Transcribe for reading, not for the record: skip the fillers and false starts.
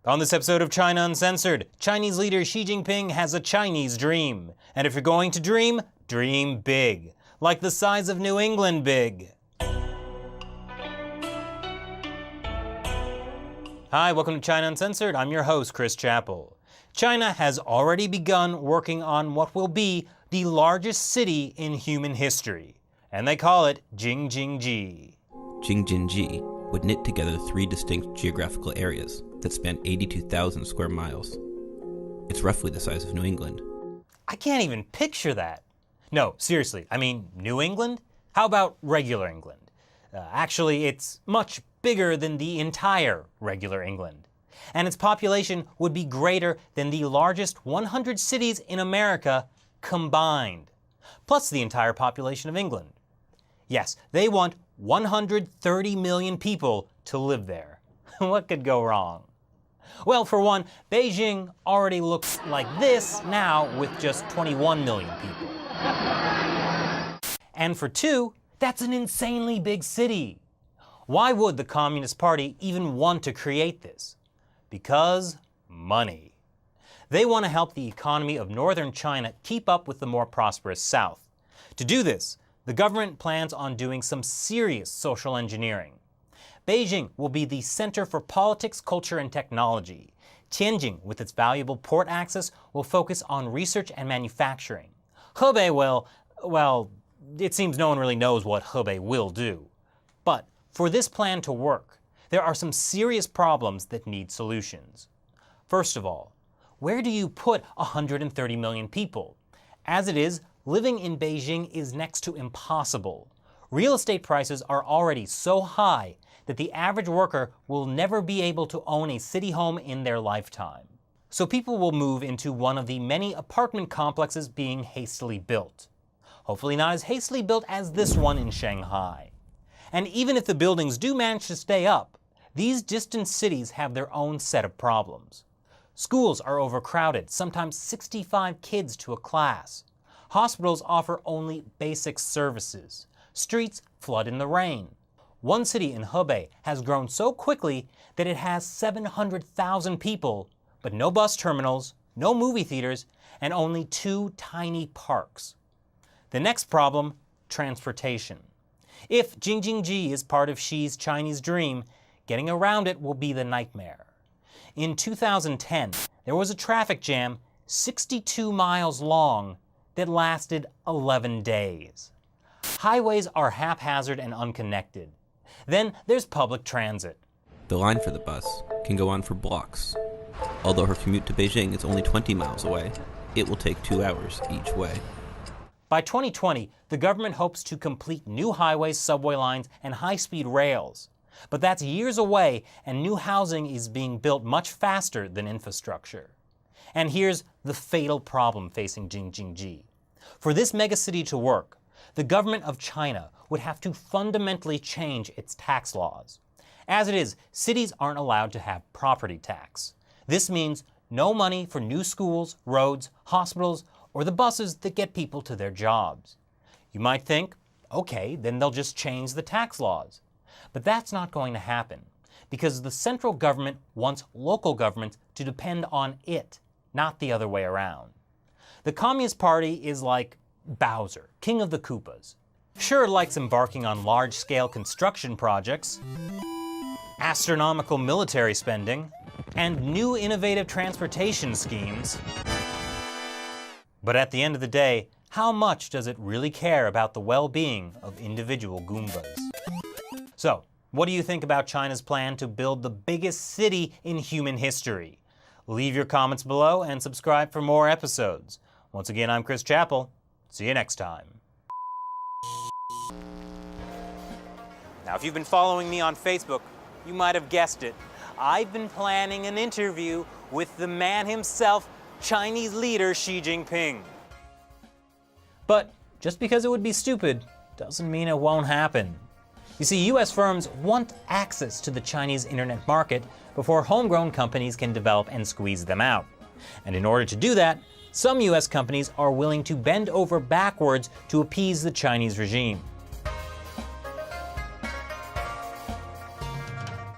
On this episode of China Uncensored, Chinese leader Xi Jinping has a Chinese dream. And if you're going to dream, dream big. Like the size of New England big. Hi, welcome to China Uncensored. I'm your host, Chris Chappell. China has already begun working on what will be the largest city in human history. And they call it Jing-Jin-Ji. Jing-Jin-Ji would knit together three distinct geographical areas that span 82,000 square miles. It's roughly the size of New England. I can't even picture that. No, seriously, I mean New England? How about regular England? Actually, it's much bigger than the entire regular England. And its population would be greater than the largest 100 cities in America combined, plus the entire population of England. Yes, they want 130 million people to live there. What could go wrong? Well, for one, Beijing already looks like this now with just 21 million people. And for two, that's an insanely big city. Why would the Communist Party even want to create this? Because money. They want to help the economy of northern China keep up with the more prosperous south. To do this, the government plans on doing some serious social engineering. Beijing will be the center for politics, culture, and technology. Tianjin, with its valuable port access, will focus on research and manufacturing. Hebei well, it seems no one really knows what Hebei will do. But for this plan to work, there are some serious problems that need solutions. First of all, where do you put 130 million people? As it is, living in Beijing is next to impossible. Real estate prices are already so high that the average worker will never be able to own a city home in their lifetime. So people will move into one of the many apartment complexes being hastily built. Hopefully not as hastily built as this one in Shanghai. And even if the buildings do manage to stay up, these distant cities have their own set of problems. Schools are overcrowded, sometimes 65 kids to a class. Hospitals offer only basic services. Streets flood in the rain. One city in Hebei has grown so quickly that it has 700,000 people, but no bus terminals, no movie theaters, and only 2 tiny parks. The next problem, transportation. If Jing-Jin-Ji is part of Xi's Chinese dream, getting around it will be the nightmare. In 2010, there was a traffic jam 62 miles long that lasted 11 days. Highways are haphazard and unconnected. Then there's public transit. The line for the bus can go on for blocks. Although her commute to Beijing is only 20 miles away, it will take 2 hours each way. By 2020, the government hopes to complete new highways, subway lines, and high-speed rails. But that's years away, and new housing is being built much faster than infrastructure. And here's the fatal problem facing Jing-Jin-Ji. For this megacity to work, the government of China would have to fundamentally change its tax laws. As it is, cities aren't allowed to have property tax. This means no money for new schools, roads, hospitals, or the buses that get people to their jobs. You might think, okay, then they'll just change the tax laws. But that's not going to happen, because the central government wants local governments to depend on it, not the other way around. The Communist Party is like Bowser, king of the Koopas. Sure, it likes embarking on large-scale construction projects, astronomical military spending, and new innovative transportation schemes. But at the end of the day, how much does it really care about the well-being of individual Goombas? So, what do you think about China's plan to build the biggest city in human history? Leave your comments below and subscribe for more episodes. Once again, I'm Chris Chappell. See you next time. Now, if you've been following me on Facebook, you might have guessed it. I've been planning an interview with the man himself, Chinese leader Xi Jinping. But just because it would be stupid doesn't mean it won't happen. You see, US firms want access to the Chinese internet market before homegrown companies can develop and squeeze them out. And in order to do that, some US companies are willing to bend over backwards to appease the Chinese regime.